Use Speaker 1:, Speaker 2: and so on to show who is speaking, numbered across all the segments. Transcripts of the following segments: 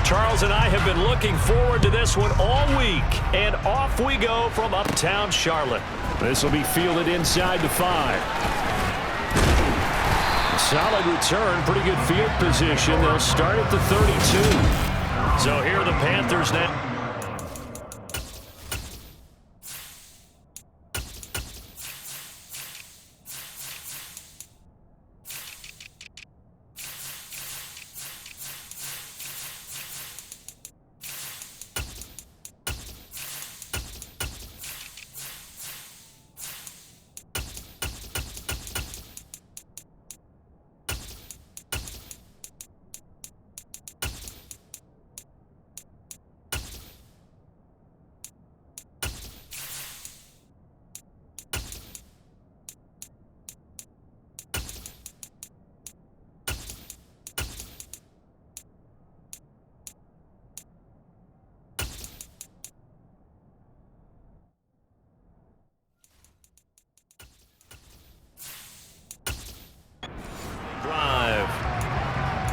Speaker 1: Charles and I have been looking forward to this one all week, and off we go from uptown Charlotte. This will be fielded inside the 5. Solid return, pretty good field position. They'll start at the 32. So here are the Panthers now.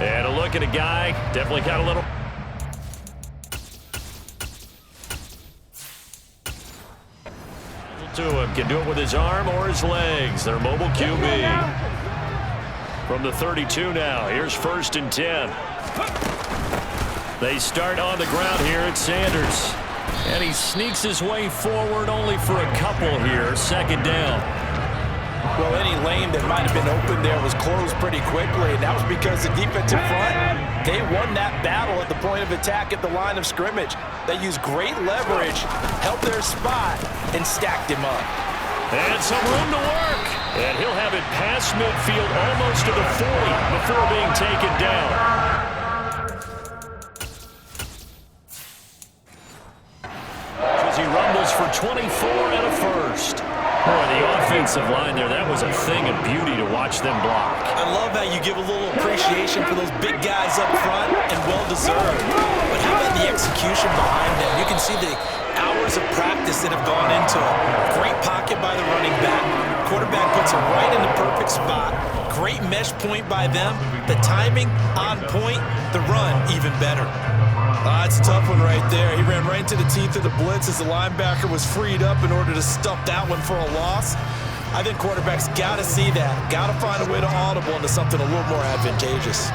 Speaker 1: And a look at a guy, definitely got a little. To him, can do it with his arm or his legs. Their mobile QB. From the 32 now, here's 1st and 10. They start on the ground here at Sanders. And he sneaks his way forward only for a couple here. 2nd down.
Speaker 2: Well, any lane that might have been open there was closed pretty quickly, and that was because the defensive front, they won that battle at the point of attack at the line of scrimmage. They used great leverage, held their spot, and stacked him up.
Speaker 1: And some room to work. And he'll have it past midfield almost to the 40 before being taken down. As he rumbles for 24 and a 1st. Boy, the offensive line there, that was a thing of beauty to watch them block.
Speaker 2: I love how you give a little appreciation for those big guys up front, and well-deserved. But how about the execution behind them? You can see the hours of practice that have gone into it. Great pocket by the running back. Quarterback puts it right in the perfect spot. Great mesh point by them. The timing on point. The run even better. That's a tough one right there. He ran right into the teeth of the blitz as the linebacker was freed up in order to stuff that one for a loss. I think quarterbacks got to see that. Got to find a way to audible into something a little more advantageous.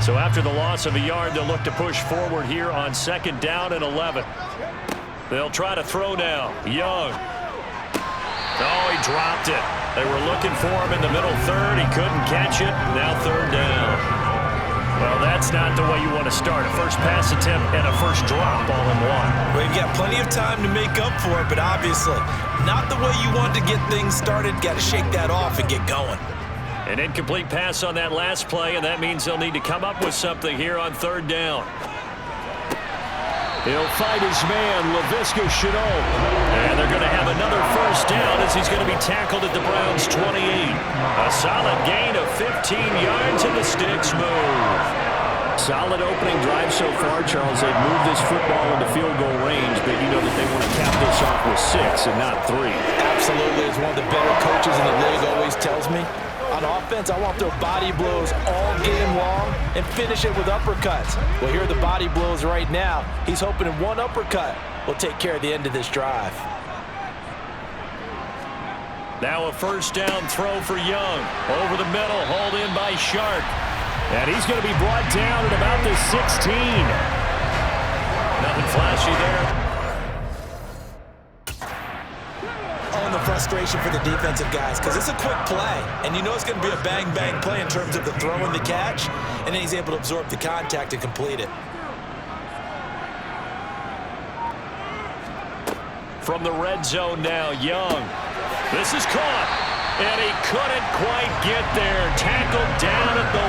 Speaker 1: So after the loss of a yard, they'll look to push forward here on 2nd down and 11. They'll try to throw now. Young. Oh, he dropped it. They were looking for him in the middle 3rd. He couldn't catch it. Now 3rd down. Well, that's not the way you want to start. A first pass attempt and a first drop all in one.
Speaker 2: Well, you've got plenty of time to make up for it, but obviously not the way you want to get things started. Got to shake that off and get going.
Speaker 1: An incomplete pass on that last play, and that means they'll need to come up with something here on 3rd down. He'll fight his man, Laviska Shenault. And they're going to have another 1st down as he's going to be tackled at the Browns' 28. A solid gain of 15 yards, and the sticks move. Solid opening drive so far, Charles. They've moved this football into field goal range, but you know that they want to cap this off with 6 and not 3.
Speaker 2: Absolutely. As one of the better coaches in the league always tells me, on offense, I want their body blows all game long and finish it with uppercuts. Well, here are the body blows right now. He's hoping in one uppercut will take care of the end of this drive.
Speaker 1: Now a 1st down throw for Young. Over the middle, hauled in by Sharp. And he's going to be brought down at about the 16. Nothing flashy there.
Speaker 2: The frustration for the defensive guys, because it's a quick play, and you know it's going to be a bang-bang play in terms of the throw and the catch, and then he's able to absorb the contact and complete it.
Speaker 1: From the red zone now, Young. This is caught, and he couldn't quite get there. Tackled down at the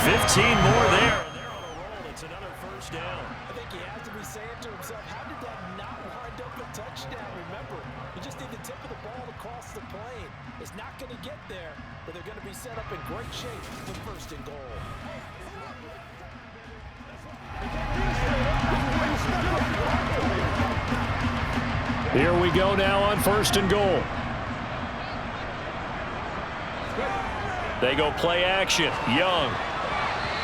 Speaker 1: 1. 15 more there. They're on a roll. It's another 1st down.
Speaker 2: I think he has to be saying to himself, how did that not wind up a touchdown? Remember, you just need the tip of the ball across the plane. It's not going to get there, but they're going to be set up in great shape with 1st and goal.
Speaker 1: Here we go now on 1st and goal. They go play action. Young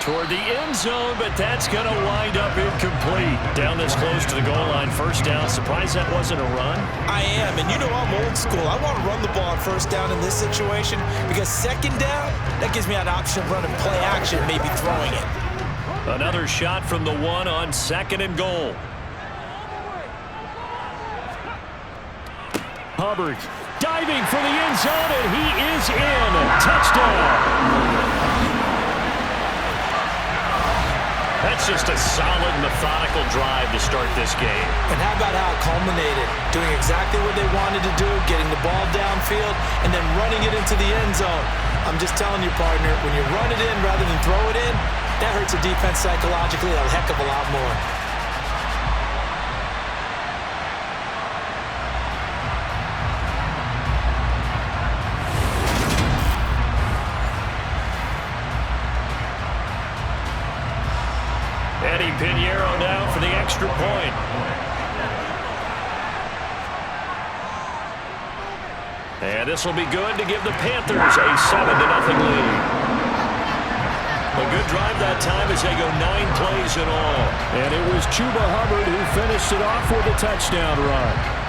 Speaker 1: toward the end zone, but that's going to wind up incomplete. Down this close to the goal line, 1st down. Surprised that wasn't a run?
Speaker 2: I am, and you know I'm old school. I want to run the ball on 1st down in this situation because 2nd down, that gives me an option of running play action, maybe throwing it.
Speaker 1: Another shot from the 1 on 2nd and goal. Hubbard diving for the end zone, and he is in. Touchdown. That's just a solid, methodical drive to start this game.
Speaker 2: And how about how it culminated? Doing exactly what they wanted to do, getting the ball downfield, and then running it into the end zone. I'm just telling you, partner, when you run it in rather than throw it in, that hurts a defense psychologically a heck of a lot more.
Speaker 1: Pinheiro now for the extra point. And this will be good to give the Panthers a 7-0 lead. A good drive that time as they go 9 plays in all. And it was Chuba Hubbard who finished it off with a touchdown run.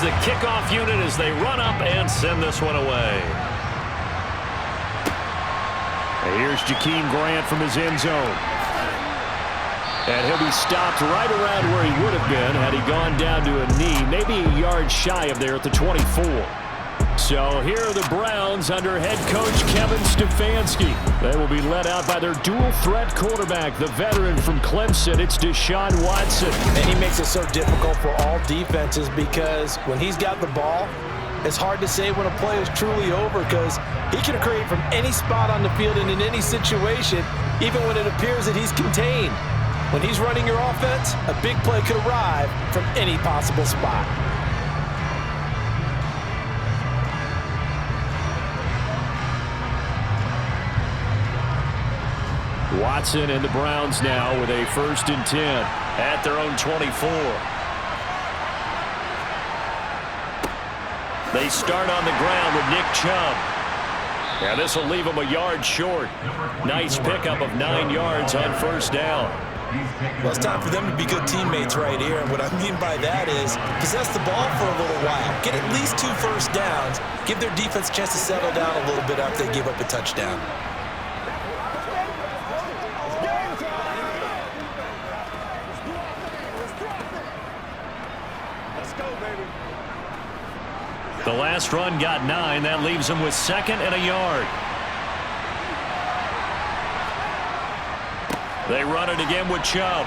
Speaker 1: The kickoff unit as they run up and send this one away. And here's Jakeem Grant from his end zone. And he'll be stopped right around where he would have been had he gone down to a knee, maybe a yard shy of there at the 24. So here are the Browns under head coach Kevin Stefanski. They will be led out by their dual-threat quarterback, the veteran from Clemson. It's Deshaun Watson.
Speaker 2: And he makes it so difficult for all defenses because when he's got the ball, it's hard to say when a play is truly over because he can create from any spot on the field and in any situation, even when it appears that he's contained. When he's running your offense, a big play could arrive from any possible spot.
Speaker 1: Watson and the Browns now with a 1st and 10 at their own 24. They start on the ground with Nick Chubb. Yeah, this will leave him a yard short. Nice pickup of 9 yards on 1st down.
Speaker 2: Well, it's time for them to be good teammates right here. And what I mean by that is possess the ball for a little while. Get at least 2 first downs. Give their defense a chance to settle down a little bit after they give up a touchdown.
Speaker 1: The last run got 9. That leaves them with 2nd and a yard. They run it again with Chubb.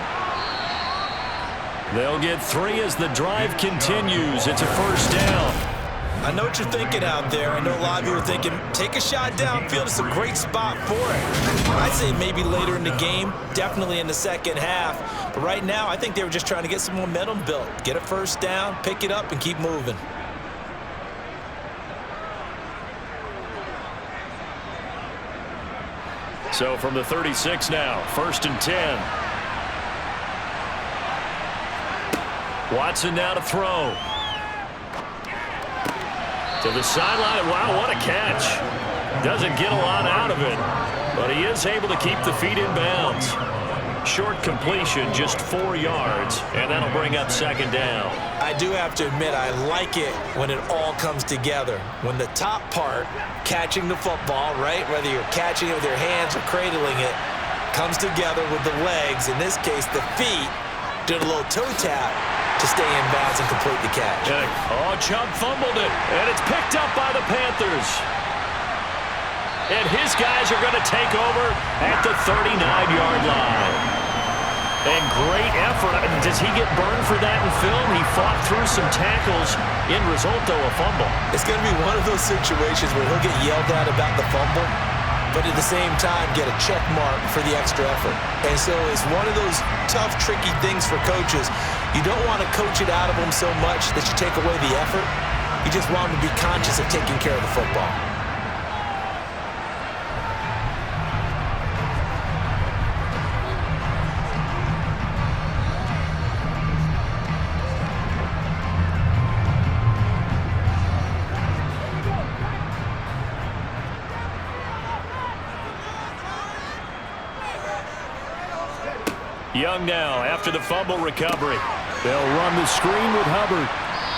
Speaker 1: They'll get 3 as the drive continues. It's a 1st down.
Speaker 2: I know what you're thinking out there. I know a lot of you are thinking, take a shot downfield. It's a great spot for it. I'd say maybe later in the game, definitely in the 2nd half. But right now, I think they were just trying to get some momentum built. Get a 1st down, pick it up, and keep moving.
Speaker 1: So from the 36 now, 1st and 10. Watson now to throw. To the sideline. Wow, what a catch. Doesn't get a lot out of it, but he is able to keep the feet in bounds. Short completion, just 4 yards, and that'll bring up 2nd down.
Speaker 2: I do have to admit, I like it when it all comes together. When the top part, catching the football, right, whether you're catching it with your hands or cradling it, comes together with the legs, in this case the feet, did a little toe tap to stay in bounds and complete the catch.
Speaker 1: Oh, Chubb fumbled it, and it's picked up by the Panthers. And his guys are going to take over at the 39-yard line. And great effort. I mean, does he get burned for that in film? He fought through some tackles. End result, though, a fumble.
Speaker 2: It's going to be one of those situations where he'll get yelled at about the fumble, but at the same time get a check mark for the extra effort. And so it's one of those tough, tricky things for coaches. You don't want to coach it out of them so much that you take away the effort. You just want them to be conscious of taking care of the football.
Speaker 1: Young now after the fumble recovery. They'll run the screen with Hubbard.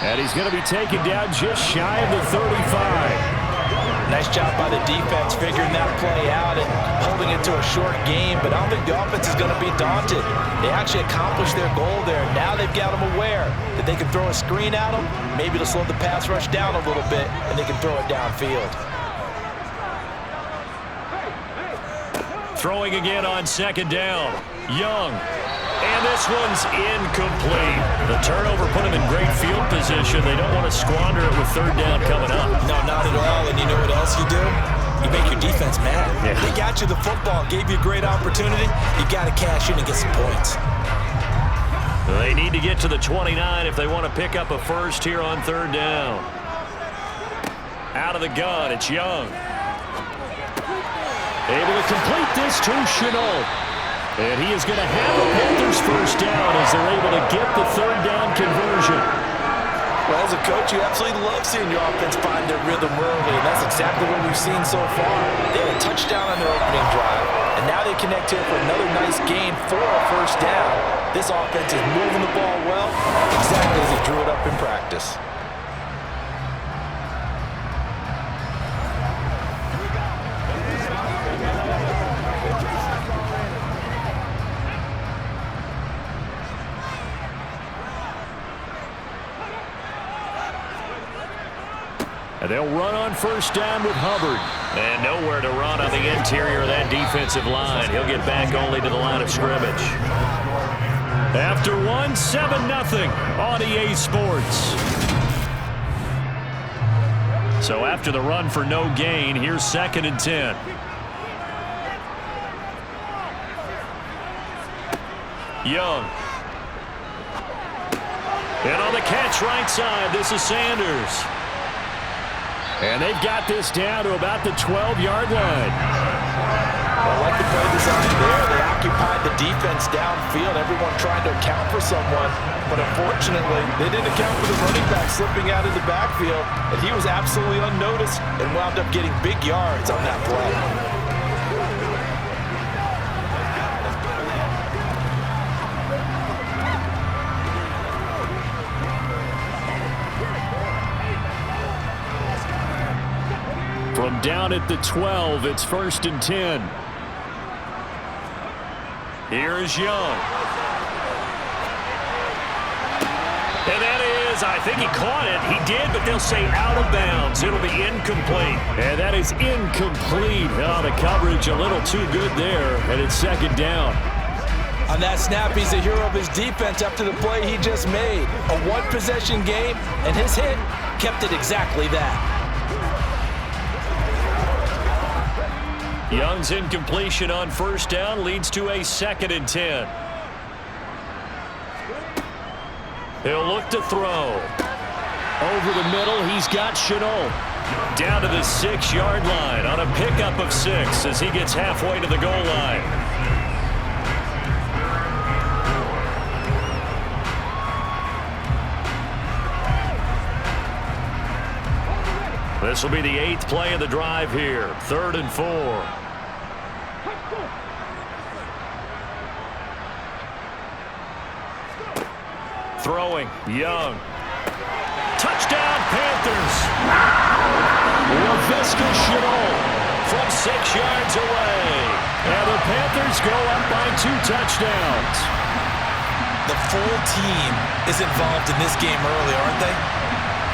Speaker 1: And he's going to be taken down just shy of the 35.
Speaker 2: Nice job by the defense figuring that play out and holding it to a short game. But I don't think the offense is going to be daunted. They actually accomplished their goal there. Now they've got them aware that they can throw a screen at them. Maybe to slow the pass rush down a little bit, and they can throw it downfield.
Speaker 1: Throwing again on second down. Young. And this one's incomplete. The turnover put them in great field position. They don't want to squander it with third down coming up.
Speaker 2: No, not at all. And you know what else you do? You make your defense mad.
Speaker 1: Yeah.
Speaker 2: They got you the football, gave you a great opportunity. You got to cash in and get some points.
Speaker 1: They need to get to the 29 if they want to pick up a first here on third down. Out of the gun, it's Young. Able to complete this to Chenault. And he is going to have the Panthers first down as they're able to get the third down conversion.
Speaker 2: Well, as a coach, you absolutely love seeing your offense find their rhythm early, and that's exactly what we've seen so far. They had a touchdown on their opening drive, and now they connect here for another nice gain for a first down. This offense is moving the ball well, exactly as he drew it up in practice.
Speaker 1: And they'll run on first down with Hubbard. And nowhere to run on the interior of that defensive line. He'll get back only to the line of scrimmage. After one, 7-0 on EA Sports. So after the run for no gain, here's 2nd and 10. Young. And on the catch right side, this is Sanders. And they've got this down to about the 12-yard line.
Speaker 2: I like the play design there. They occupied the defense downfield, everyone trying to account for someone. But unfortunately, they didn't account for the running back slipping out of the backfield. And he was absolutely unnoticed and wound up getting big yards on that play.
Speaker 1: From down at the 12, it's 1st and 10. Here is Young. And that is, I think he caught it. He did, but they'll say out of bounds. It'll be incomplete. And that is incomplete. Oh, the coverage a little too good there, and it's 2nd down.
Speaker 2: On that snap, he's the hero of his defense after the play he just made. A one-possession game, and his hit kept it exactly that.
Speaker 1: Young's incompletion on first down leads to a 2nd and 10. He'll look to throw. Over the middle, he's got Chenault. Down to the 6-yard line on a pickup of 6 as he gets halfway to the goal line. This will be the 8th play of the drive here. 3rd and 4. Throwing, Young. Touchdown, Panthers. LaVisca Chenault from 6 yards away. And the Panthers go up by 2 touchdowns.
Speaker 2: The full team is involved in this game early, aren't they?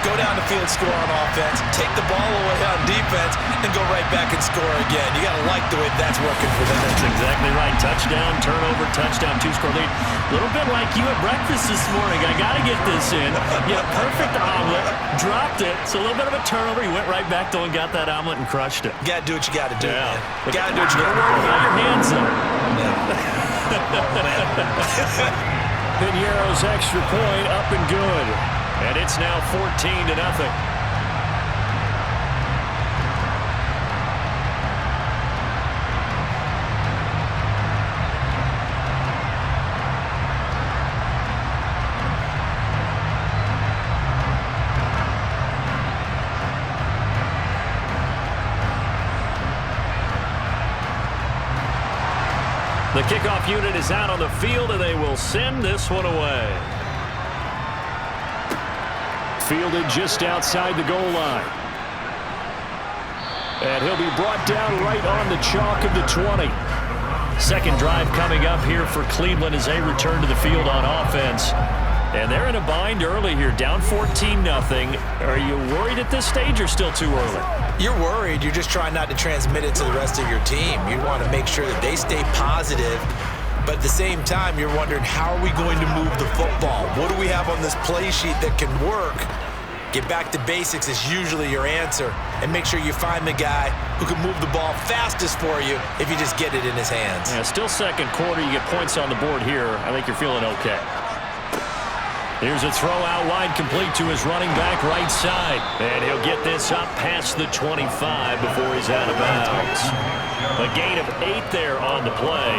Speaker 2: go down the field, score on offense, take the ball away on defense, and go right back and score again. You got to like the way that's working for them.
Speaker 1: That's exactly right. Touchdown, turnover, touchdown, two-score lead. A little bit like you at breakfast this morning. I got to get this in. Yeah, perfect omelet. Dropped it. It's a little bit of a turnover. You went right back, though, and got that omelet and crushed it.
Speaker 2: You got to do what you got to do, man. You got to do what you got to do.
Speaker 1: You got your hands up. Piñeiro's extra point up and good. And it's now 14-0. The kickoff unit is out on the field, and they will send this one away. Fielded just outside the goal line. And he'll be brought down right on the chalk of the 20. Second drive coming up here for Cleveland as they return to the field on offense. And they're in a bind early here, down 14-0. Are you worried at this stage or still too early?
Speaker 2: You're worried. You're just trying not to transmit it to the rest of your team. You want to make sure that they stay positive. But at the same time, you're wondering, how are we going to move the football? What do we have on this play sheet that can work? Get back to basics is usually your answer. And make sure you find the guy who can move the ball fastest for you if you just get it in his hands.
Speaker 1: Yeah, still second quarter. You get points on the board here. I think you're feeling okay. Here's a throw out wide, complete to his running back right side. And he'll get this up past the 25 before he's out of bounds. A gain of 8 there on the play.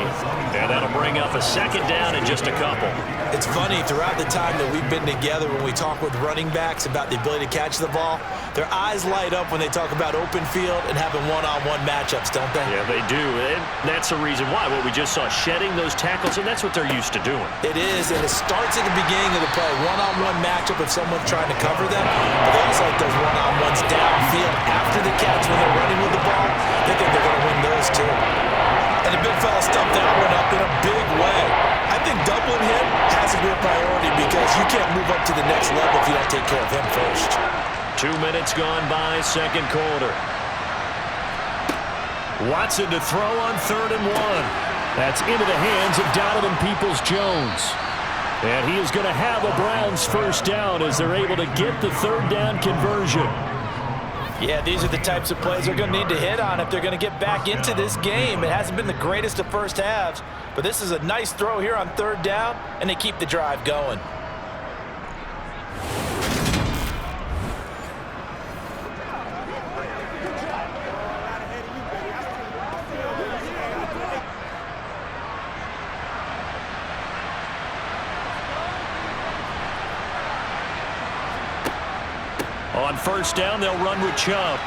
Speaker 1: And that'll bring up a second down in just a couple.
Speaker 2: It's funny, throughout the time that we've been together, when we talk with running backs about the ability to catch the ball, their eyes light up when they talk about open field and having one-on-one matchups, don't they?
Speaker 1: Yeah, they do. And that's the reason why. What we just saw, shedding those tackles, and that's what they're used to doing.
Speaker 2: It is, and it starts at the beginning of the play. One-on-one matchup if someone's trying to cover them, but they also like those one-on-ones downfield after the catch when they're running with the ball. They think they're going to win those too. And the big fella stuffed that one up in a big way. I think doubling him has to be a priority because you can't move up to the next level if you don't take care of him first.
Speaker 1: 2 minutes gone by, second quarter. Watson to throw on 3rd and 1. That's into the hands of Donovan Peoples-Jones. And he is going to have a Browns first down as they're able to get the 3rd down conversion.
Speaker 3: Yeah, these are the types of plays they're going to need to hit on if they're going to get back into this game. It hasn't been the greatest of first halves, but this is a nice throw here on 3rd down, and they keep the drive going.
Speaker 1: On first down, they'll run with Chubb.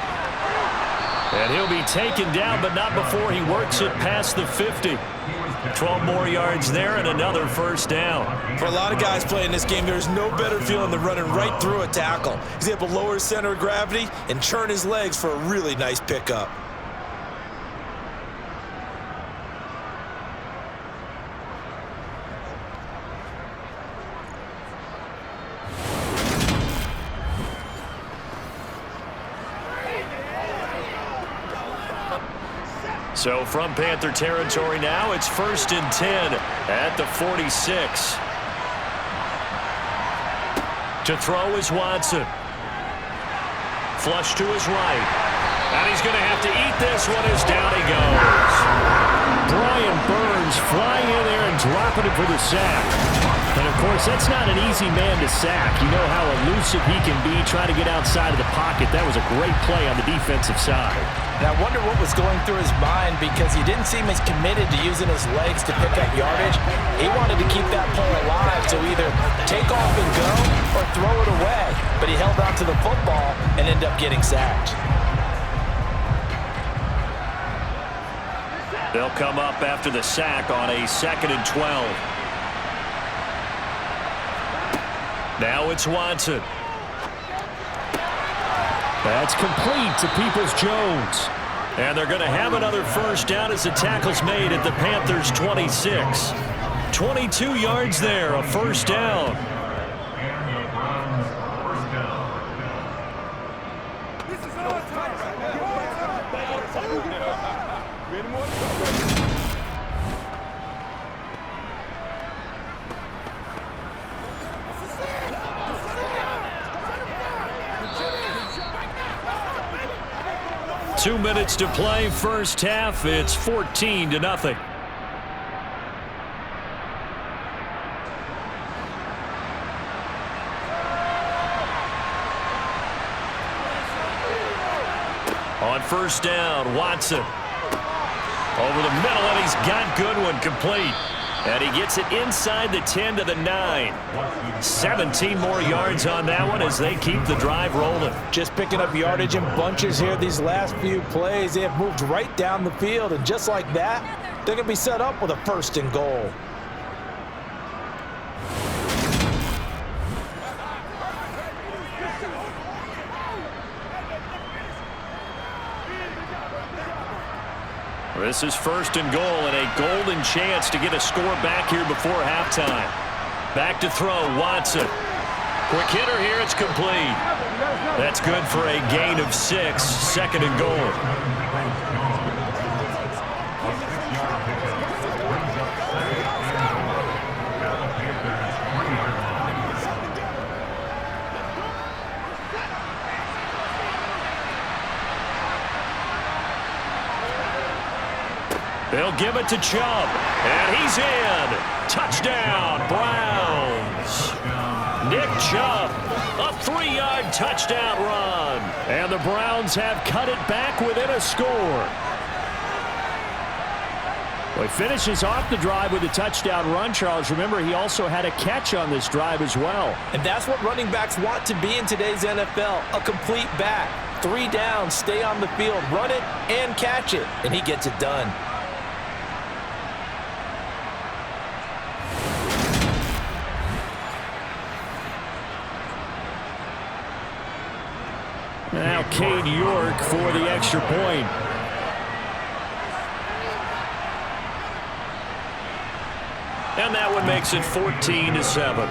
Speaker 1: And he'll be taken down, but not before he works it past the 50. 12 more yards there and another first down.
Speaker 2: For a lot of guys playing this game, there's no better feeling than running right through a tackle. He's able to lower his center of gravity and churn his legs for a really nice pickup.
Speaker 1: So from Panther territory now, it's 1st and 10 at the 46. To throw is Watson. Flush to his right. And he's going to have to eat this one as down he goes. Brian Burns flying in there and dropping it for the sack. And, of course, that's not an easy man to sack. You know how elusive he can be, trying to get outside of the pocket. That was a great play on the defensive side.
Speaker 3: And I wonder what was going through his mind because he didn't seem as committed to using his legs to pick up yardage. He wanted to keep that play alive to either take off and go or throw it away. But he held on to the football and ended up getting sacked.
Speaker 1: They'll come up after the sack on a 2nd and 12. Now it's Watson. That's complete to Peoples-Jones. And they're going to have another first down as the tackle's made at the Panthers' 26. 22 yards there, a first down. Two minutes to play, first half. It's 14-0. On first down, Watson. Over the middle, and he's got Goodwin complete. And he gets it inside the 10 to the 9. 17 more yards on that one as they keep the drive rolling.
Speaker 3: Just picking up yardage in bunches here these last few plays. They have moved right down the field, and just like that, they're going to be set up with a 1st and goal.
Speaker 1: This is 1st and goal and a golden chance to get a score back here before halftime. Back to throw, Watson. Quick hitter here, it's complete. That's good for a gain of 6, 2nd and goal. They'll give it to Chubb, and he's in. Touchdown, Browns. Nick Chubb, a 3-yard touchdown run. And the Browns have cut it back within a score. Well, he finishes off the drive with a touchdown run, Charles. Remember, he also had a catch on this drive as well.
Speaker 3: And that's what running backs want to be in today's NFL, a complete back. 3 down, stay on the field, run it, and catch it. And he gets it done.
Speaker 1: Now Cade York for the extra point. And that one makes it 14-7.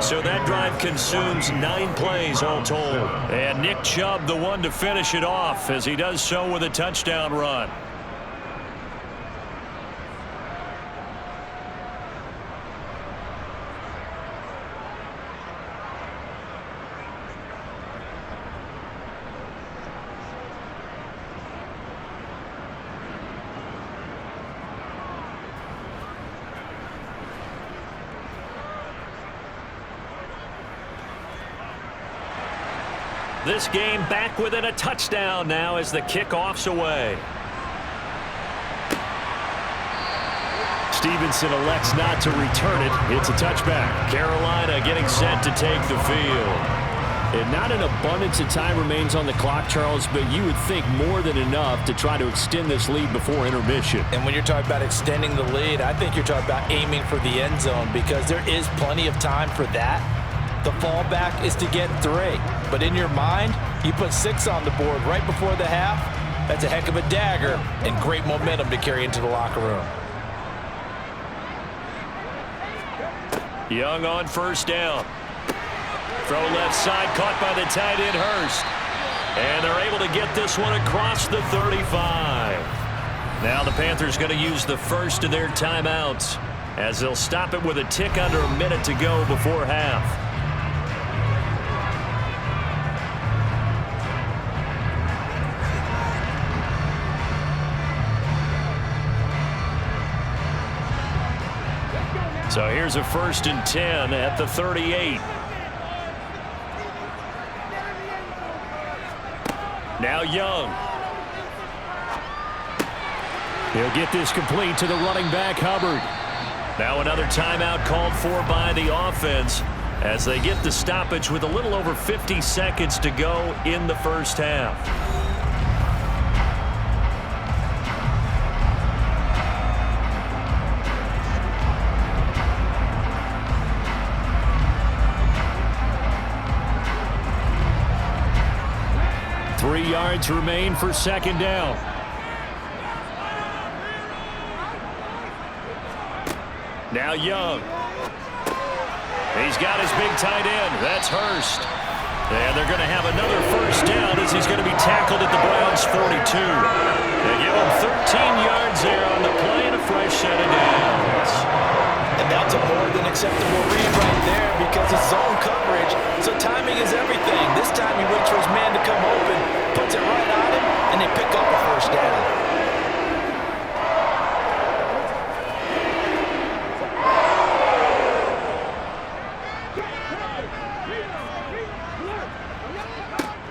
Speaker 1: So that drive consumes 9 plays all told. And Nick Chubb the one to finish it off as he does so with a touchdown run. This game back within a touchdown now as the kickoff's away. Stevenson elects not to return it. It's a touchback. Carolina getting set to take the field. And not an abundance of time remains on the clock, Charles, but you would think more than enough to try to extend this lead before intermission.
Speaker 3: And when you're talking about extending the lead, I think you're talking about aiming for the end zone because there is plenty of time for that. The fallback is to get 3. But in your mind, you put 6 on the board right before the half. That's a heck of a dagger and great momentum to carry into the locker room.
Speaker 1: Young on first down. Throw left side, caught by the tight end Hurst. And they're able to get this one across the 35. Now the Panthers going to use the first of their timeouts as they'll stop it with a tick under a minute to go before half. So here's a 1st and 10 at the 38. Now Young. He'll get this complete to the running back, Hubbard. Now another timeout called for by the offense as they get the stoppage with a little over 50 seconds to go in the first half. Three yards remain for 2nd down. Now Young. He's got his big tight end. That's Hurst. And they're going to have another first down as he's going to be tackled at the Browns' 42. They give him 13 yards there on the play and a fresh set of downs.
Speaker 3: And that's a more than acceptable read right there because it's zone coverage, so timing is everything. This time he waits for his man to come open, puts it right on him, and they pick up a first down.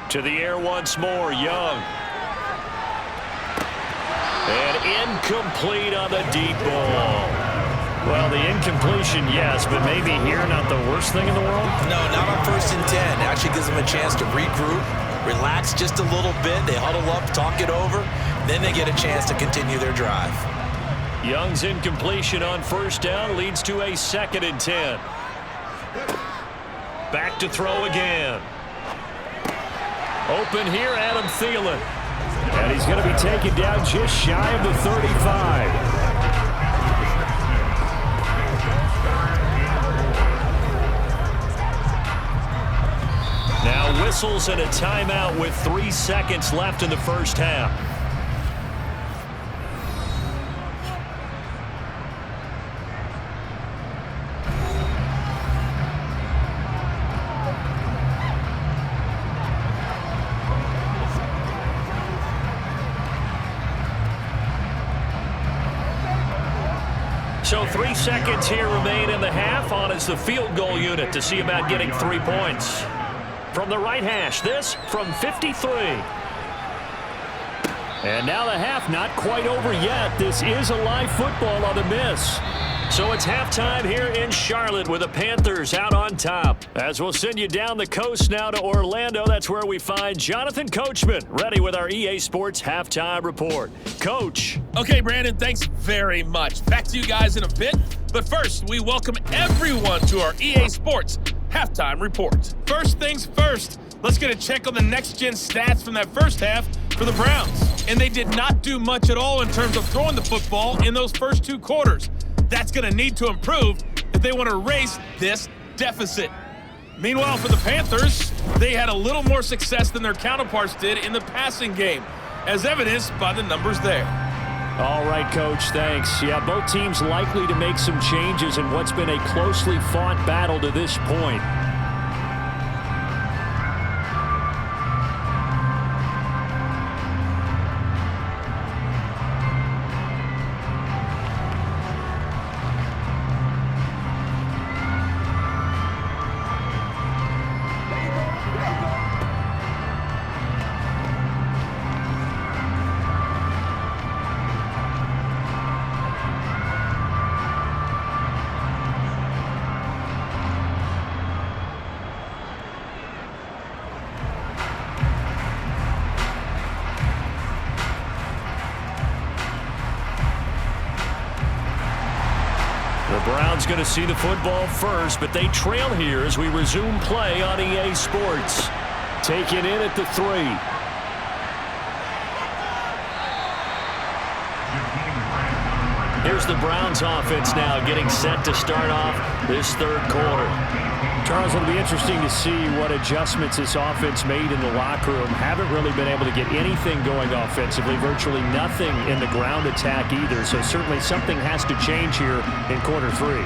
Speaker 1: To the air once more, Young. And incomplete on the deep ball. Well, the incompletion, yes, but maybe here not the worst thing in the world?
Speaker 2: No, not on 1st and 10. It actually gives them a chance to regroup, relax just a little bit. They huddle up, talk it over. Then they get a chance to continue their drive.
Speaker 1: Young's incompletion on first down leads to a 2nd and 10. Back to throw again. Open here, Adam Thielen. And he's going to be taken down just shy of the 35. Now whistles and a timeout with 3 seconds left in the first half. So 3 seconds here remain in the half. On is the field goal unit to see about getting 3 points. From the right hash, this from 53. And now the half not quite over yet. This is a live football on the miss. So it's halftime here in Charlotte with the Panthers out on top. As we'll send you down the coast now to Orlando, that's where we find Jonathan Coachman, ready with our EA Sports Halftime Report. Coach.
Speaker 4: Okay, Brandon, thanks very much. Back to you guys in a bit. But first, we welcome everyone to our EA Sports Halftime Report. First things first, let's get a check on the next-gen stats from that first half for the Browns. And they did not do much at all in terms of throwing the football in those first 2 quarters. That's going to need to improve if they want to erase this deficit. Meanwhile, for the Panthers, they had a little more success than their counterparts did in the passing game, as evidenced by the numbers there.
Speaker 1: All right, Coach, thanks. Yeah, both teams likely to make some changes in what's been a closely fought battle to this point. The Browns going to see the football first, but they trail here as we resume play on EA Sports. Taken in at the 3. Here's the Browns offense now getting set to start off this 3rd quarter. Charles, it'll be interesting to see what adjustments this offense made in the locker room. Haven't really been able to get anything going offensively, virtually nothing in the ground attack either. So certainly something has to change here in quarter 3.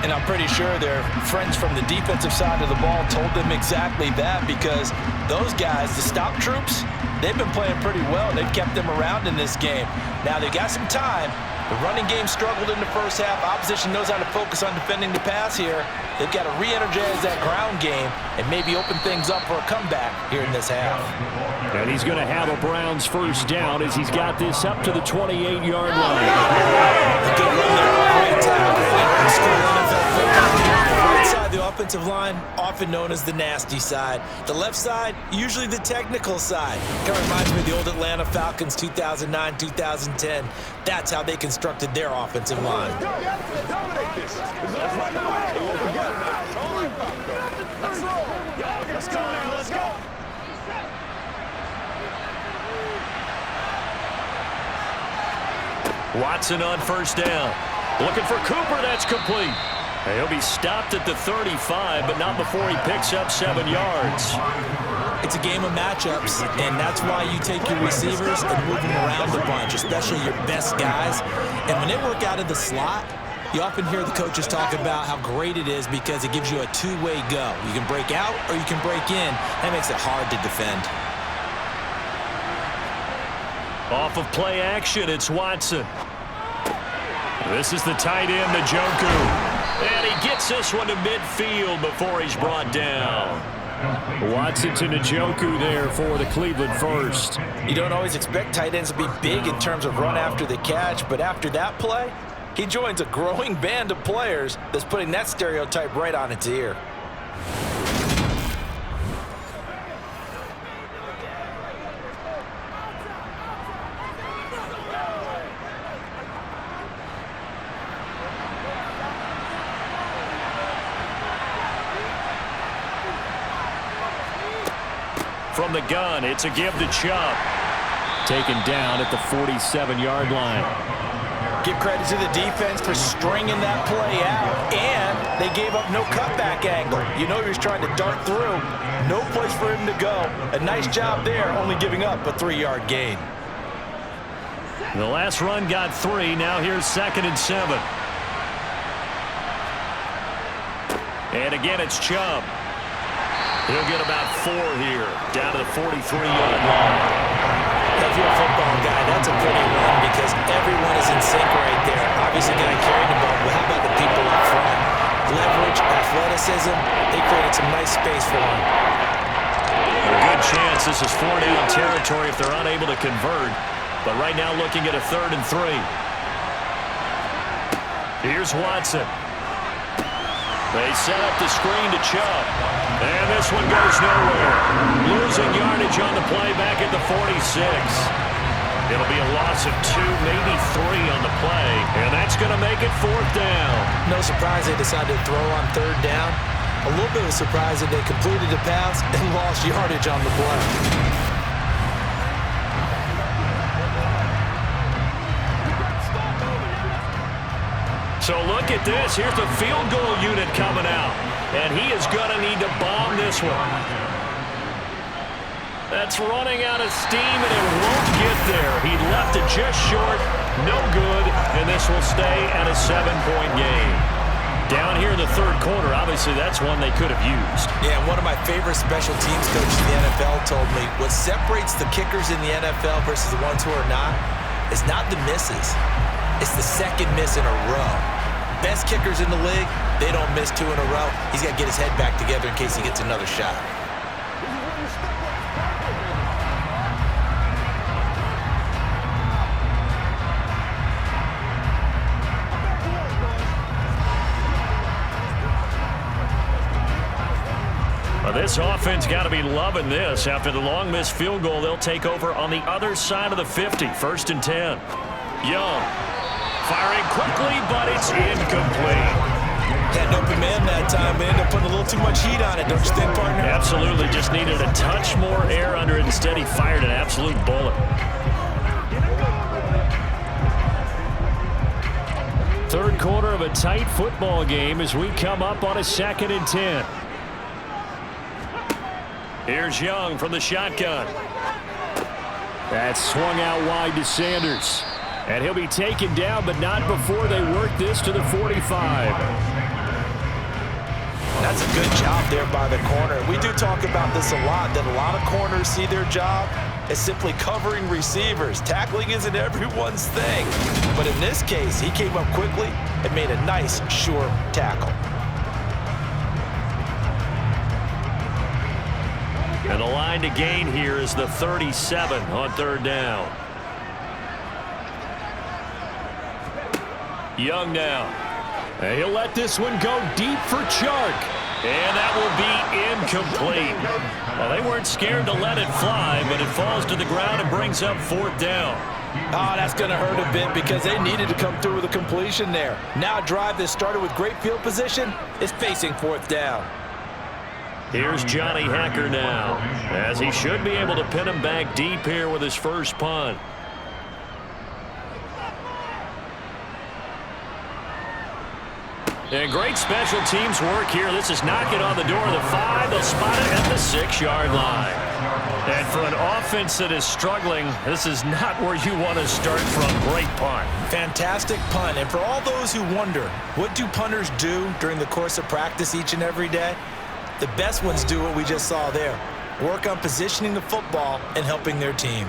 Speaker 3: And I'm pretty sure their friends from the defensive side of the ball told them exactly that, because those guys, the stop troops, they've been playing pretty well. They've kept them around in this game. Now they got some time. The running game struggled in the first half. Opposition knows how to focus on defending the pass here. They've got to re-energize that ground game and maybe open things up for a comeback here in this half.
Speaker 1: And he's going to have a Browns first down as he's got this up to the 28-yard line.
Speaker 2: A good run there. Great tackle. Right side, the offensive line, often known as the nasty side. The left side, usually the technical side. Kind of reminds me of the old Atlanta Falcons 2009, 2010. That's how they constructed their offensive line.
Speaker 5: Let's go.
Speaker 1: Watson on first down. Looking for Cooper. That's complete. He'll be stopped at the 35, but not before he picks up 7 yards.
Speaker 2: It's a game of matchups, and that's why you take your receivers and move them around a bunch, especially your best guys. And when they work out of the slot, you often hear the coaches talk about how great it is because it gives you a two-way go. You can break out or you can break in. That makes it hard to defend.
Speaker 1: Off of play action, it's Watson. This is the tight end, Njoku. And he gets this one to midfield before he's brought down. Watson to Njoku there for the Cleveland first.
Speaker 3: You don't always expect tight ends to be big in terms of run after the catch, but after that play, he joins a growing band of players that's putting that stereotype right on its ear.
Speaker 1: From the gun, it's a give to Chubb. Taken down at the 47-yard line.
Speaker 3: Give credit to the defense for stringing that play out, and they gave up no cutback angle. You know he was trying to dart through. No place for him to go. A nice job there, only giving up a 3-yard gain.
Speaker 1: The last run got 3. Now here's 2nd and 7. And again, it's Chubb. He'll get about 4 here, down to the 43-yard line.
Speaker 3: If you're a football guy, that's a pretty run because everyone is in sync right there. Obviously, going to carry the ball, but how about the people up front? Leverage, athleticism, they created some nice space for him.
Speaker 1: A good chance this is 4-down territory if they're unable to convert. But right now looking at a 3rd and 3. Here's Watson. They set up the screen to Chubb. And this one goes nowhere. Losing yardage on the play back at the 46. It'll be a loss of 2, maybe 3 on the play. And that's going to make it 4th down.
Speaker 3: No surprise they decided to throw on 3rd down. A little bit of a surprise that they completed the pass and lost yardage on the play.
Speaker 1: So look at this. Here's the field goal unit coming out. And he is going to need to bomb this one. That's running out of steam, and it won't get there. He left it just short. No good. And this will stay at a 7-point game. Down here in the 3rd quarter, obviously that's one they could have used.
Speaker 2: Yeah, one of my favorite special teams coaches in the NFL told me what separates the kickers in the NFL versus the ones who are not is not the misses. It's the 2nd miss in a row. Best kickers in the league, they don't miss 2 in a row. He's got to get his head back together in case he gets another shot.
Speaker 1: Well, this offense got to be loving this. After the long missed field goal, they'll take over on the other side of the 50. 1st and 10. Young. Firing quickly, but it's incomplete.
Speaker 2: Had an open man that time. They ended up putting a little too much heat on it, don't you think, partner?
Speaker 1: Absolutely. Just needed a touch more air under it. Instead, he fired an absolute bullet. 3rd quarter of a tight football game as we come up on a 2nd and 10. Here's Young from the shotgun. That's swung out wide to Sanders. And he'll be taken down, but not before they work this to the 45.
Speaker 3: That's a good job there by the corner. We do talk about this a lot, that a lot of corners see their job as simply covering receivers. Tackling isn't everyone's thing. But in this case, he came up quickly and made a nice, sure tackle.
Speaker 1: And the line to gain here is the 37 on 3rd down. Young now. And he'll let this one go deep for Chark. And that will be incomplete. Well, they weren't scared to let it fly, but it falls to the ground and brings up 4th down.
Speaker 3: Oh, that's going to hurt a bit because they needed to come through with a completion there. Now a drive that started with great field position is facing 4th down.
Speaker 1: Here's Johnny Hacker now, as he should be able to pin him back deep here with his first punt. And great special teams work here. This is knocking on the door of the 5. They'll spot it at the 6-yard line. And for an offense that is struggling, this is not where you want to start from. Great punt.
Speaker 3: Fantastic punt. And for all those who wonder, what do punters do during the course of practice each and every day? The best ones do what we just saw there. Work on positioning the football and helping their team.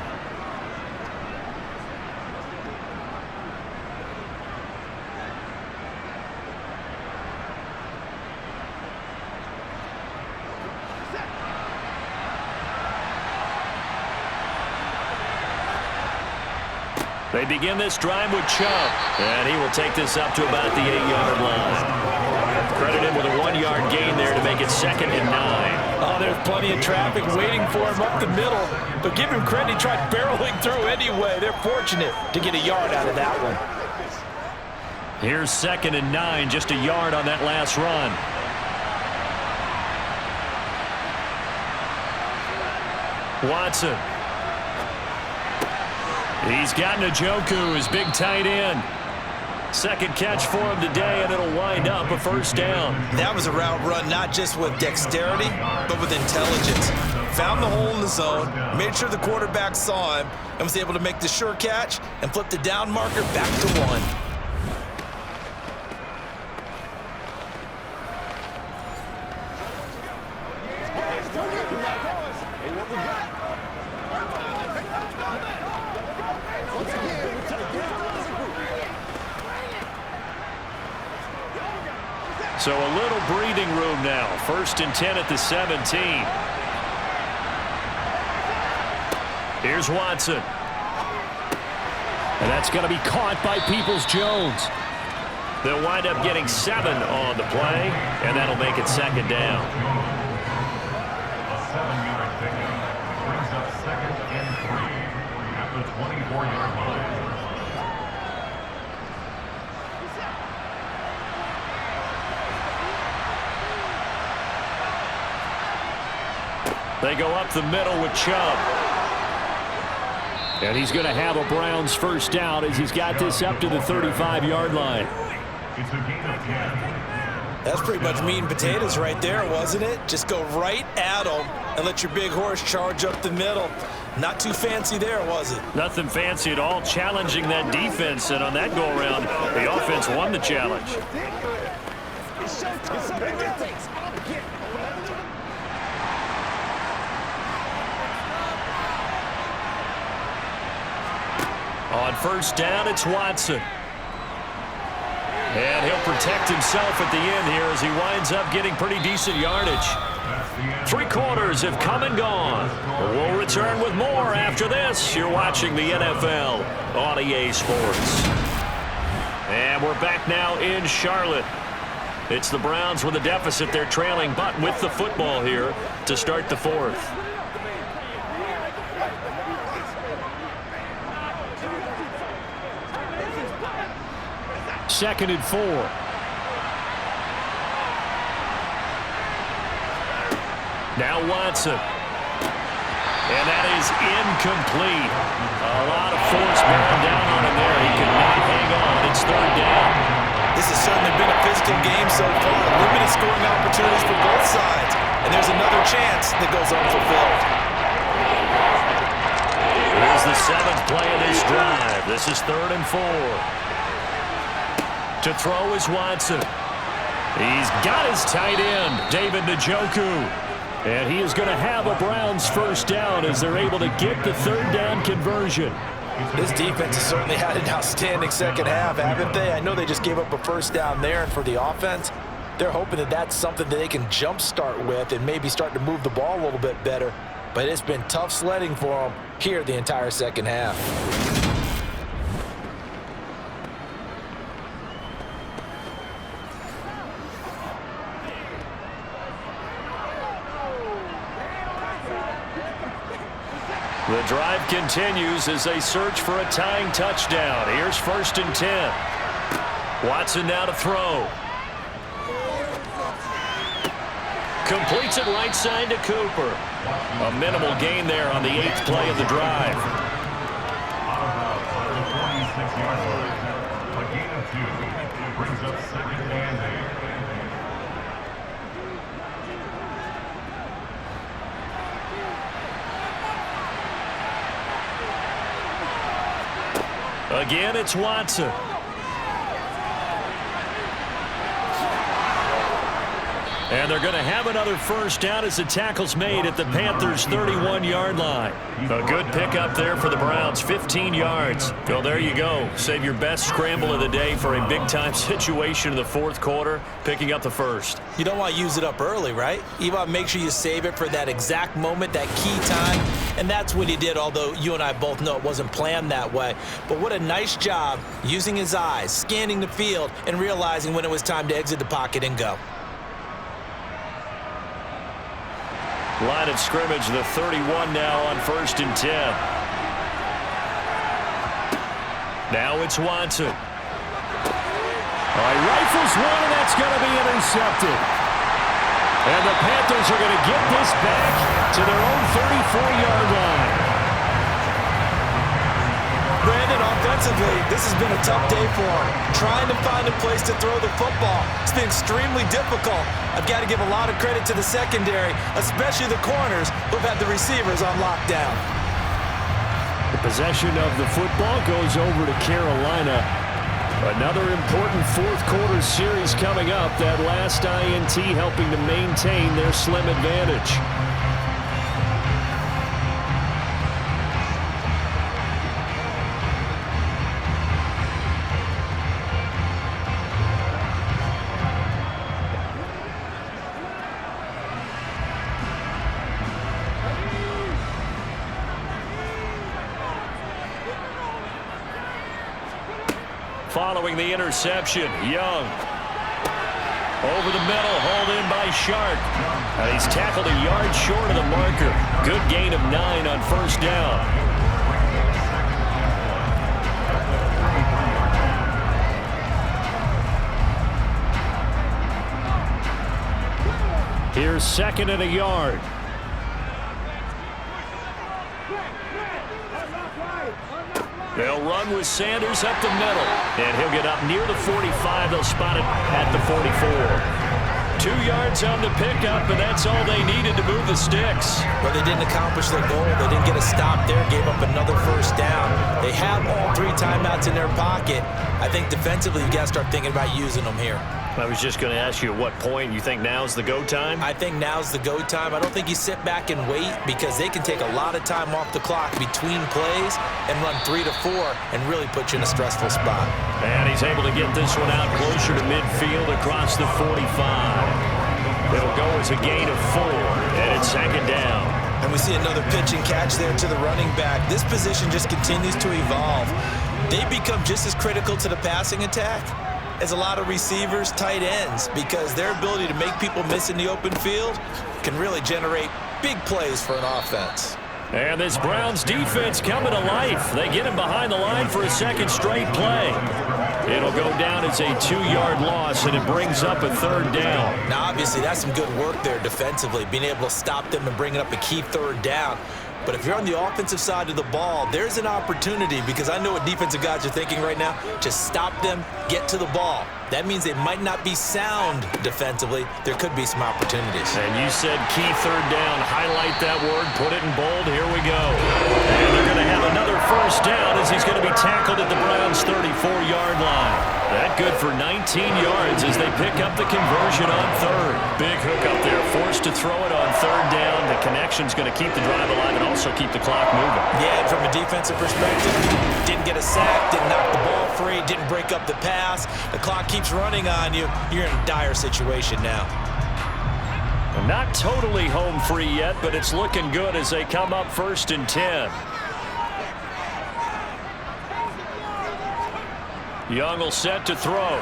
Speaker 1: They begin this drive with Chubb, and he will take this up to about the 8-yard line. Credit him with a 1-yard gain there to make it 2nd and 9.
Speaker 3: Oh, there's plenty of traffic waiting for him up the middle, but give him credit, he tried barreling through anyway. They're fortunate to get a yard out of that one.
Speaker 1: Here's 2nd and 9, just a yard on that last run. Watson. He's got Njoku, his big tight end. Second catch for him today, and it'll wind up a 1st down.
Speaker 2: That was a route run not just with dexterity, but with intelligence. Found the hole in the zone, made sure the quarterback saw him, and was able to make the sure catch and flip the down marker back to 1.
Speaker 1: So a little breathing room now. 1st and 10 at the 17. Here's Watson. And that's going to be caught by Peoples-Jones. They'll wind up getting 7 on the play, and that'll make it 2nd down.
Speaker 5: A 7-yard pickup brings up 2nd and 3 at the 24-yard line.
Speaker 1: They go up the middle with Chubb. And he's going to have a Browns 1st down as he's got this up to the 35-yard line.
Speaker 5: It's a gain of 10.
Speaker 2: That's pretty much meat and potatoes right there, wasn't it? Just go right at them and let your big horse charge up the middle. Not too fancy there, was it?
Speaker 1: Nothing fancy at all, challenging that defense. And on that go-around, the offense won the challenge. On 1st down, it's Watson. And he'll protect himself at the end here as he winds up getting pretty decent yardage. 3 quarters have come and gone. We'll return with more after this. You're watching the NFL on EA Sports. And we're back now in Charlotte. It's the Browns with a deficit. They're trailing, but with the football here to start the 4th. 2nd and 4. Now Watson. And that is incomplete. A lot of force bearing down on him there. He could not hang on. It's 3rd down.
Speaker 2: This has certainly been a physical game so far. Limited scoring opportunities for both sides. And there's another chance that goes unfulfilled.
Speaker 1: Here's the 7th play of this drive. This is 3rd and 4. To throw is Watson. He's got his tight end, David Njoku. And he is going to have a Browns 1st down as they're able to get the 3rd down conversion.
Speaker 3: This defense has certainly had an outstanding 2nd half, haven't they? I know they just gave up a 1st down there, and for the offense, they're hoping that that's something that they can jumpstart with and maybe start to move the ball a little bit better. But it's been tough sledding for them here the entire 2nd half.
Speaker 1: The drive continues as they search for a tying touchdown. Here's 1st and 10. Watson now to throw. Completes it right side to Cooper. A minimal gain there on the 8th play of the drive.
Speaker 5: A gain of 2 brings up 2nd and 8.
Speaker 1: Again, it's Watson. And they're going to have another first down as the tackle's made at the Panthers' 31-yard line. A good pickup there for the Browns, 15 yards. Well, there you go. Save your best scramble of the day for a big-time situation in the fourth quarter, picking up the first.
Speaker 2: You don't want to use it up early, right? You want to make sure you save it for that exact moment, that key time. And that's what he did, although you and I both know it wasn't planned that way. But what a nice job using his eyes, scanning the field, and realizing when it was time to exit the pocket and go.
Speaker 1: Line of scrimmage, the 31 now on 1st and 10. Now it's Watson. Rifles one, and that's going to be intercepted. And the Panthers are going to get this back to their own 34-yard line.
Speaker 2: Brandon, offensively, this has been a tough day for him. Trying to find a place to throw the football. It's been extremely difficult. I've got to give a lot of credit to the secondary, especially the corners who've had the receivers on lockdown.
Speaker 1: The possession of the football goes over to Carolina. Another important fourth quarter series coming up. That last INT helping to maintain their slim advantage. Following the interception, Young. Over the middle, hauled in by Shark. And he's tackled a yard short of the marker. Good gain of 9 on first down. Here's 2nd and a yard. They'll run with Sanders up the middle. And he'll get up near the 45. They'll spot it at the 44. 2 yards on the pickup, and that's all they needed to move the sticks.
Speaker 2: Well, they didn't accomplish their goal. They didn't get a stop there, gave up another first down. They have all 3 timeouts in their pocket. I think defensively, you got to start thinking about using them here.
Speaker 1: I was just going to ask you at what point you think now's the go time?
Speaker 2: I think now's the go time. I don't think you sit back and wait because they can take a lot of time off the clock between plays and run 3 to 4 and really put you in a stressful spot.
Speaker 1: And he's able to get this one out closer to midfield across the 45. It'll go as a gain of 4, and it's 2nd down.
Speaker 2: And we see another pitch and catch there to the running back. This position just continues to evolve. They become just as critical to the passing attack as a lot of receivers, tight ends, because their ability to make people miss in the open field can really generate big plays for an offense.
Speaker 1: And this Browns defense coming to life. They get him behind the line for a 2nd straight play. It'll go down as a 2-yard loss, and it brings up a 3rd down.
Speaker 2: Now, obviously, that's some good work there defensively, being able to stop them and bringing up a key 3rd down. But if you're on the offensive side of the ball, there's an opportunity because I know what defensive guys are thinking right now. Just stop them, get to the ball. That means they might not be sound defensively. There could be some opportunities.
Speaker 1: And you said key 3rd down. Highlight that word. Put it in bold. Here we go. And they're going to have another first down as he's going to be tackled at the Browns' 34-yard line. That good for 19 yards as they pick up the conversion on 3rd. Big hook up there. Forced to throw it on 3rd down. The connection's going to keep the drive alive and also keep the clock moving.
Speaker 2: Yeah, and from a defensive perspective, didn't get a sack, didn't knock the ball free, didn't break up the pass. The clock keeps running on you. You're in a dire situation now.
Speaker 1: Not totally home free yet, but it's looking good as they come up 1st and 10. Young will set to throw.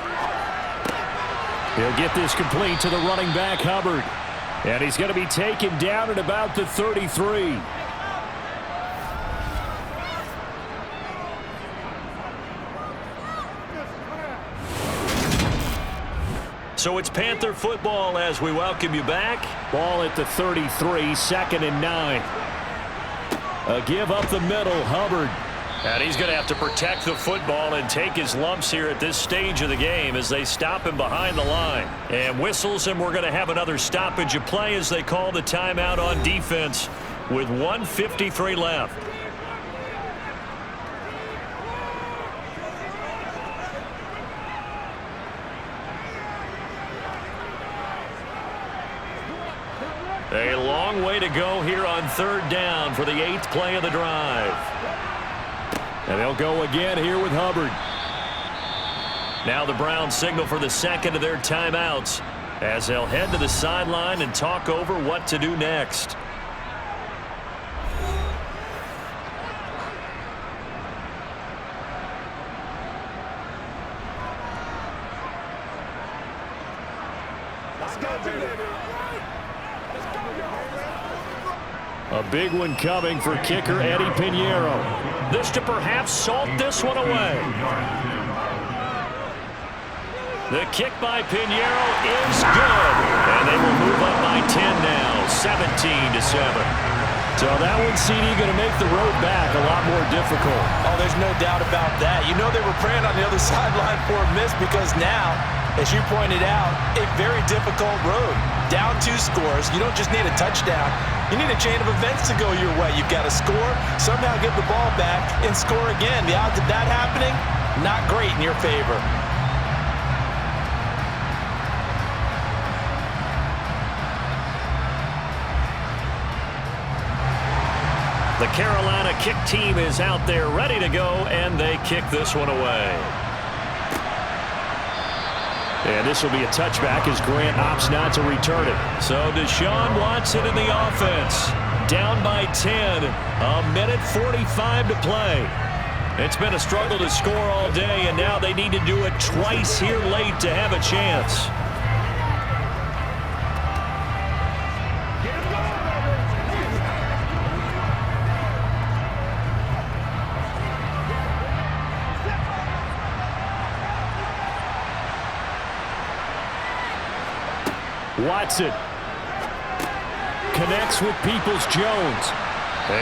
Speaker 1: He'll get this complete to the running back, Hubbard. And he's going to be taken down at about the 33. So it's Panther football as we welcome you back. Ball at the 33, 2nd and 9. A give up the middle, Hubbard. And he's going to have to protect the football and take his lumps here at this stage of the game as they stop him behind the line. And whistles, and we're going to have another stoppage of play as they call the timeout on defense with 1:53 left. A long way to go here on third down for the 8th play of the drive. And they'll go again here with Hubbard. Now the Browns signal for the second of their timeouts as they'll head to the sideline and talk over what to do next. A big one coming for kicker Eddie Pinheiro. This to perhaps salt this one away. The kick by Pinheiro is good. And they will move up by 10 now, 17-7. So that one, CD, going to make the road back a lot more difficult.
Speaker 3: Oh, there's no doubt about that. You know they were praying on the other sideline for a miss because now, as you pointed out, a very difficult road. Down 2 scores. You don't just need a touchdown. You need a chain of events to go your way. You've got to score, somehow get the ball back, and score again. The odds of that happening, not great in your favor.
Speaker 1: The Carolina kick team is out there ready to go, and they kick this one away. And this will be a touchback as Grant opts not to return it. So Deshaun Watson in the offense. Down by 10. A minute 45 to play. It's been a struggle to score all day, and now they need to do it twice here late to have a chance. Watson connects with Peoples-Jones.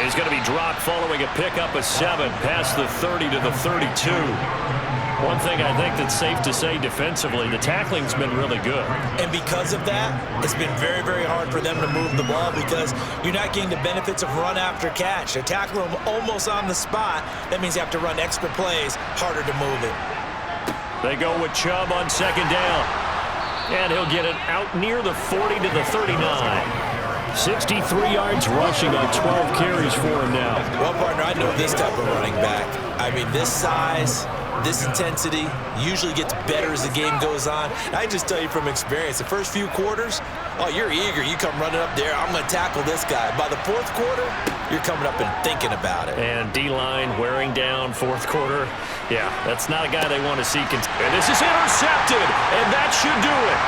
Speaker 1: He's going to be dropped following a pickup of 7 past the 30 to the 32. One thing I think that's safe to say defensively, the tackling's been really good.
Speaker 2: And because of that, it's been very, very hard for them to move the ball because you're not getting the benefits of run after catch. They tackle them almost on the spot. That means you have to run extra plays, harder to move it.
Speaker 1: They go with Chubb on second down. And he'll get it out near the 40 to the 39. 63 yards rushing on 12 carries for him now.
Speaker 2: Well, partner, I know this type of running back. I mean, this size, this intensity usually gets better as the game goes on. I just tell you from experience, the first few quarters, oh, you're eager. You come running up there, I'm going to tackle this guy. By the 4th quarter, you're coming up and thinking about it.
Speaker 1: And D-line wearing down 4th quarter. Yeah, that's not a guy they want to see. And this is intercepted, and that should do it.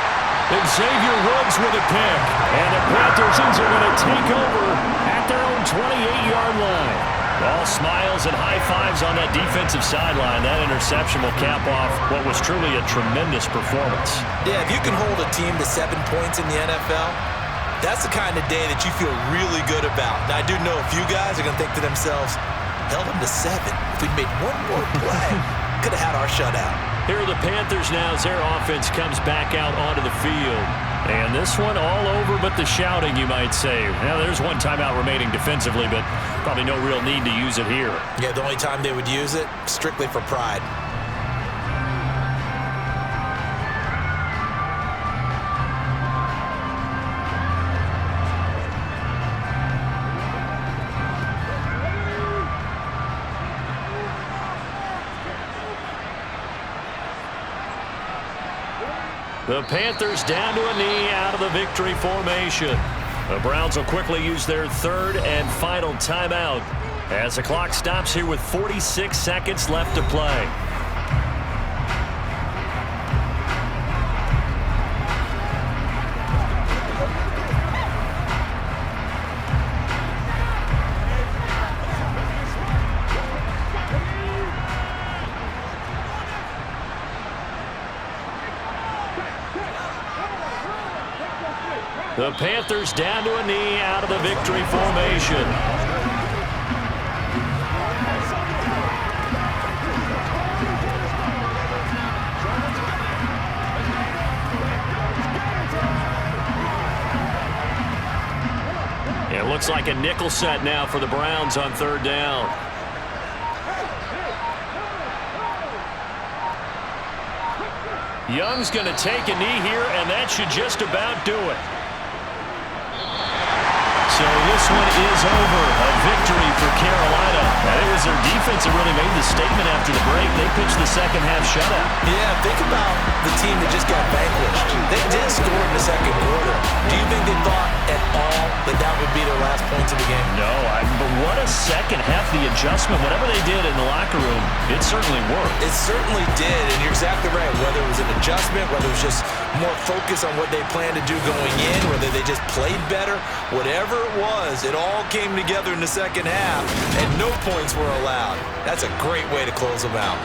Speaker 1: And Xavier Woods with a pick. And the Panthers are going to take over at their own 28-yard line. All smiles and high fives on that defensive sideline. That interception will cap off what was truly a tremendous performance.
Speaker 2: Yeah, if you can hold a team to 7 points in the NFL, that's the kind of day that you feel really good about. Now, I do know a few guys are going to think to themselves, held them to 7. If we'd made one more play, could have had our shutout.
Speaker 1: Here are the Panthers now as their offense comes back out onto the field. And this one all over but the shouting, you might say. Now, there's one timeout remaining defensively, but probably no real need to use it here.
Speaker 2: Yeah, the only time they would use it, strictly for pride.
Speaker 1: The Panthers down to a knee out of the victory formation. The Browns will quickly use their 3rd and final timeout as the clock stops here with 46 seconds left to play. The Panthers down to a knee out of the victory formation. It looks like a nickel set now for the Browns on 3rd down. Young's going to take a knee here, and that should just about do it. So this one is over. A victory for Carolina. And it was their defense that really made the statement after the break. They pitched the second half shutout.
Speaker 2: Yeah, think about the team that just got vanquished. They did score in the second quarter. Do you think they thought at all that that would be their last points of the game?
Speaker 1: No, but what a second half. The adjustment, whatever they did in the locker room, it certainly worked.
Speaker 2: It certainly did, and you're exactly right. Whether it was an adjustment, whether it was just more focus on what they planned to do going in, whether they just played better, whatever it was, it all came together in the second half, and no points were allowed. That's a great way to close them out.